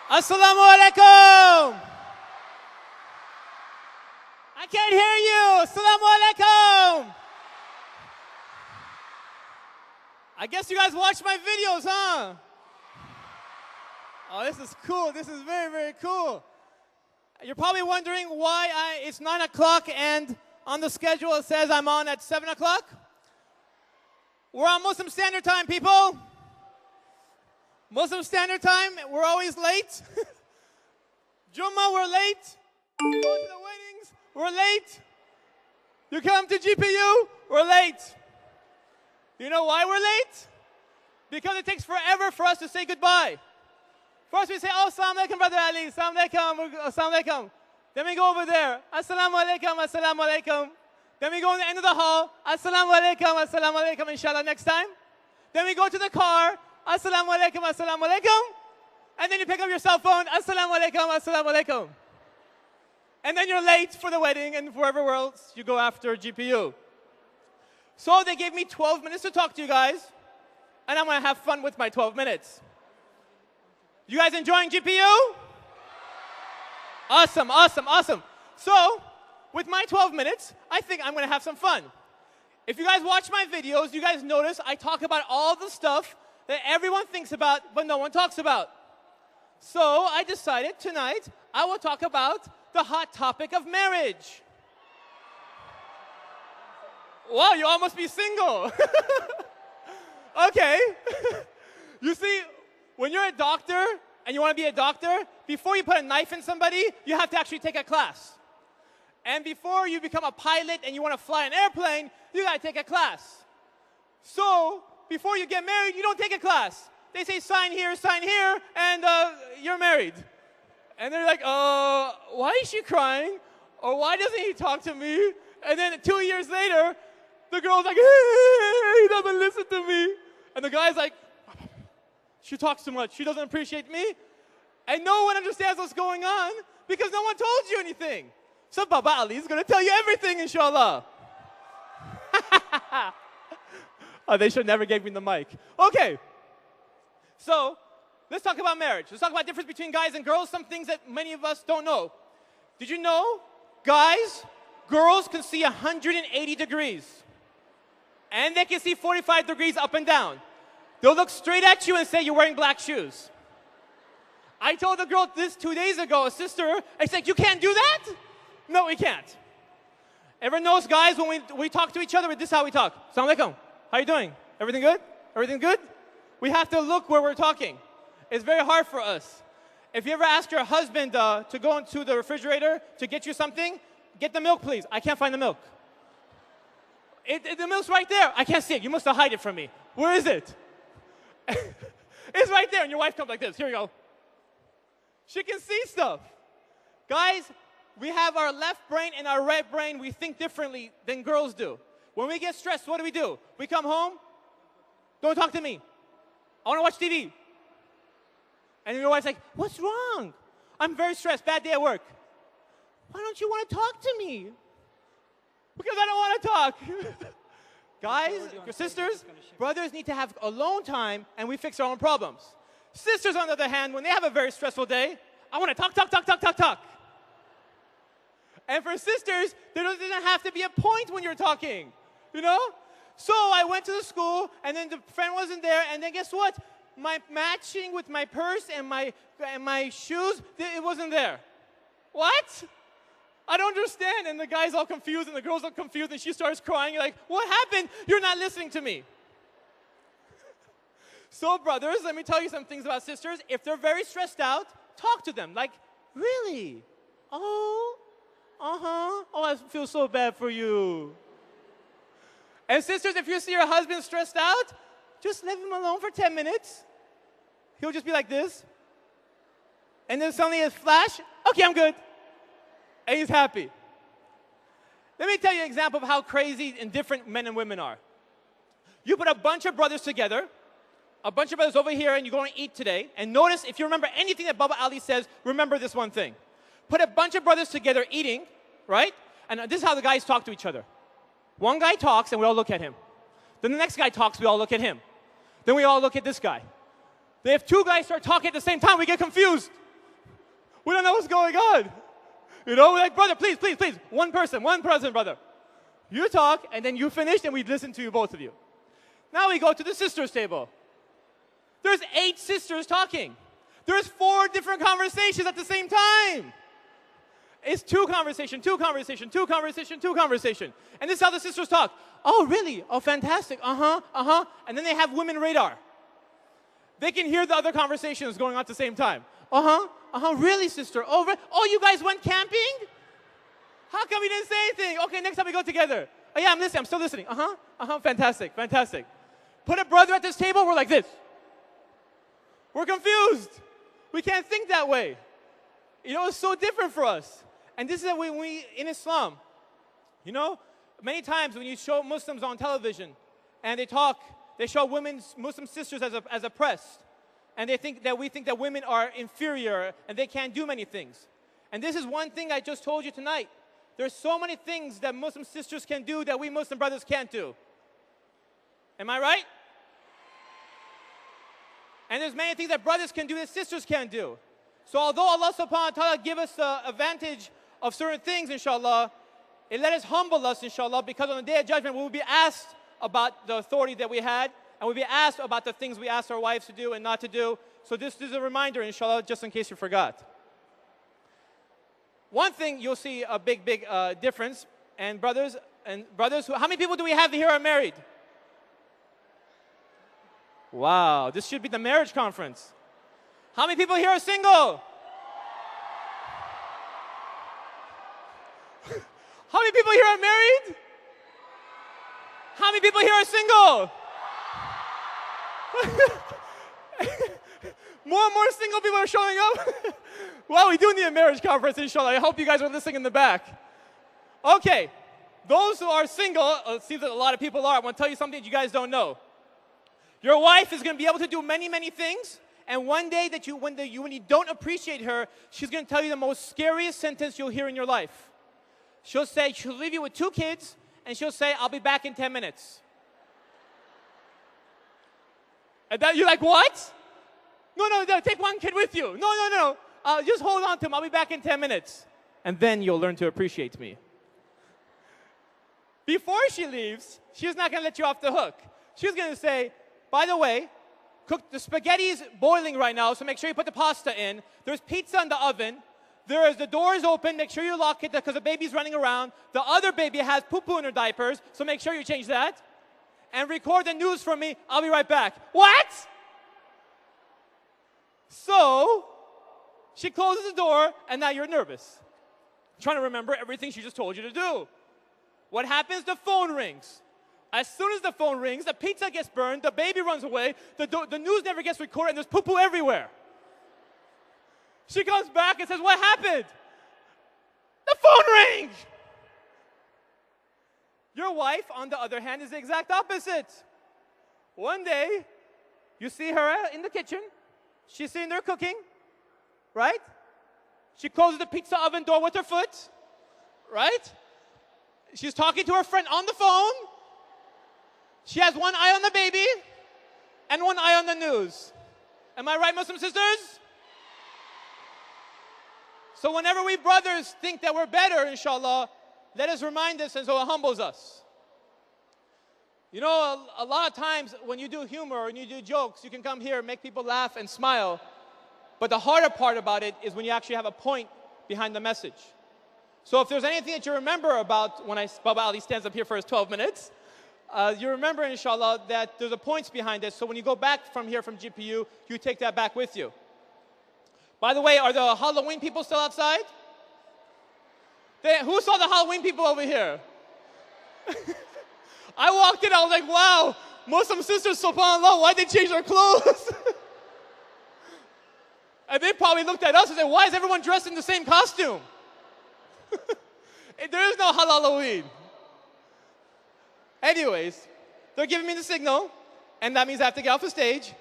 Assalamu alaikum. I can't hear you. Assalamu alaikum. I guess you guys watch my videos, huh? Oh, this is cool. This is very, very cool. You're probably wondering why it's 9 o'clock and on the schedule it says I'm on at 7 o'clock. We're on Muslim Standard Time, people. Muslim Standard Time, we're always late. Jummah, we're late. You go to the weddings, we're late. You come to GPU, we're late. You know why we're late? Because it takes forever for us to say goodbye. First we say, oh, assalamu alaikum, brother Ali, assalamu alaikum, assalamu alaikum. Then we go over there, assalamu alaikum, assalamu alaikum. Then we go in the end of the hall, assalamu alaikum, inshallah, next time. Then we go to the car, assalamu alaikum, assalamu alaikum. And then you pick up your cell phone, assalamu alaikum. And then you're late for the wedding and wherever else you go after GPU. So they gave me 12 minutes to talk to you guys, and I'm gonna have fun with my 12 minutes. You guys enjoying GPU? Awesome, awesome, awesome. So, with my 12 minutes, I think I'm gonna have some fun. If you guys watch my videos, you guys notice I talk about all the stuff that everyone thinks about, but no one talks about. So, I decided tonight I will talk about the hot topic of marriage. Wow, you all must be single. Okay. You see, when you're a doctor and you want to be a doctor, before you put a knife in somebody, you have to actually take a class. And before you become a pilot and you want to fly an airplane, you got to take a class. So, before you get married, you don't take a class. They say, sign here, and you're married. And they're like, why is she crying? Or why doesn't he talk to me? And then 2 years later, the girl's like, hey, he doesn't listen to me. And the guy's like, she talks too much. She doesn't appreciate me. And no one understands what's going on because no one told you anything. So Baba Ali is going to tell you everything, inshallah. Oh, they should never gave me the mic. Okay. So let's talk about marriage. Let's talk about the difference between guys and girls, some things that many of us don't know. Did you know, guys, girls can see 180 degrees. And they can see 45 degrees up and down. They'll look straight at you and say you're wearing black shoes. I told a girl this 2 days ago, a sister, I said, you can't do that? No, we can't. Everyone knows, guys, when we talk to each other, this is how we talk. Assalamu alaikum. How you doing? Everything good? Everything good? We have to look where we're talking. It's very hard for us. If you ever ask your husband to go into the refrigerator to get you something, get the milk, please. I can't find the milk. The milk's right there. I can't see it. You must have hide it from me. Where is it? It's right there. And your wife comes like this. Here you go. She can see stuff. Guys, we have our left brain and our right brain. We think differently than girls do. When we get stressed, what do? We come home. Don't talk to me. I want to watch TV. And your wife's like, what's wrong? I'm very stressed. Bad day at work. Why don't you want to talk to me? Because I don't want to talk. Guys, your sisters, brothers need to have alone time and we fix our own problems. Sisters, on the other hand, when they have a very stressful day, I want to talk. And for sisters, there doesn't have to be a point when you're talking, you know? So I went to the school and then the friend wasn't there and then guess what? My matching with my purse and my shoes, it wasn't there. What? I don't understand. And the guy's all confused and the girl's all confused and she starts crying. You're like, what happened? You're not listening to me. So brothers, let me tell you some things about sisters. If they're very stressed out, talk to them. Like, really? Oh, oh, I feel so bad for you. And sisters, if you see your husband stressed out, just leave him alone for 10 minutes. He'll just be like this. And then suddenly a flash, okay, I'm good. And he's happy. Let me tell you an example of how crazy and different men and women are. You put a bunch of brothers together, a bunch of brothers over here, and you go and eat today. And notice, if you remember anything that Baba Ali says, remember this one thing. Put a bunch of brothers together eating, right? And this is how the guys talk to each other. One guy talks, and we all look at him. Then the next guy talks, we all look at him. Then we all look at this guy. Then if two guys start talking at the same time, we get confused. We don't know what's going on. You know, we're like, brother, please, please, please. One person, brother. You talk, and then you finish, and we listen to you, both of you. Now we go to the sisters' table. There's 8 sisters talking. There's 4 different conversations at the same time. It's 2 conversation, 2 conversation, 2 conversation, 2 conversation. And this is how the sisters talk. Oh, really? Oh, fantastic. Uh-huh, uh-huh. And then they have women radar. They can hear the other conversations going on at the same time. Uh-huh, uh-huh. Really, sister? Oh, you guys went camping? How come we didn't say anything? Okay, next time we go together. Oh, yeah, I'm listening. I'm still listening. Uh-huh, uh-huh. Fantastic, fantastic. Put a brother at this table, we're like this. We're confused. We can't think that way. You know, it's so different for us. And this is when we, in Islam, you know, many times when you show Muslims on television and they talk, they show Muslim sisters as oppressed. And they think that we think that women are inferior and they can't do many things. And this is one thing I just told you tonight. There's so many things that Muslim sisters can do that we Muslim brothers can't do. Am I right? And there's many things that brothers can do that sisters can't do. So although Allah subhanahu wa ta'ala give us the advantage of certain things, inshallah, it let us humble us, inshallah, because on the Day of Judgment we will be asked about the authority that we had, and we'll be asked about the things we asked our wives to do and not to do. So this is a reminder, inshallah, just in case you forgot. One thing you'll see a big difference, and brothers, how many people do we have here are married? Wow, this should be the marriage conference. How many people here are single? How many people here are married? How many people here are single? More and more single people are showing up. Well, we do need a marriage conference, inshallah. I hope you guys are listening in the back. Okay, those who are single, it seems that a lot of people are. I want to tell you something that you guys don't know. Your wife is going to be able to do many, many things. And one day that when you don't appreciate her, she's going to tell you the most scariest sentence you'll hear in your life. She'll leave you with 2 kids, and she'll say, I'll be back in 10 minutes. And then you're like, what? No, take 1 kid with you. No. Just hold on to him. I'll be back in 10 minutes. And then you'll learn to appreciate me. Before she leaves, she's not going to let you off the hook. She's going to say, by the way, the spaghetti's boiling right now, so make sure you put the pasta in. There's pizza in the oven. The door is open. Make sure you lock it because the baby's running around. The other baby has poo-poo in her diapers, so make sure you change that. And record the news for me. I'll be right back. What? So, she closes the door, and now you're nervous. Trying to remember everything she just told you to do. What happens? The phone rings. As soon as the phone rings, the pizza gets burned, the baby runs away, the news never gets recorded, and there's poo-poo everywhere. She comes back and says, what happened? The phone rings! Your wife, on the other hand, is the exact opposite. One day, you see her in the kitchen. She's sitting there cooking, right? She closes the pizza oven door with her foot, right? She's talking to her friend on the phone. She has one eye on the baby and one eye on the news. Am I right, Muslim sisters? So whenever we brothers think that we're better, inshallah, let us remind us, and so it humbles us. You know, a lot of times when you do humor and you do jokes, you can come here and make people laugh and smile. But the harder part about it is when you actually have a point behind the message. So if there's anything that you remember about when Baba Ali stands up here for his 12 minutes, you remember, inshallah, that there's a points behind it. So when you go back from here from GPU, you take that back with you. By the way, are the Halloween people still outside? Who saw the Halloween people over here? I walked in, I was like, wow, Muslim sisters, subhanAllah, why'd they change their clothes? And they probably looked at us and said, why is everyone dressed in the same costume? There is no Halloween. Anyways, they're giving me the signal, and that means I have to get off the stage.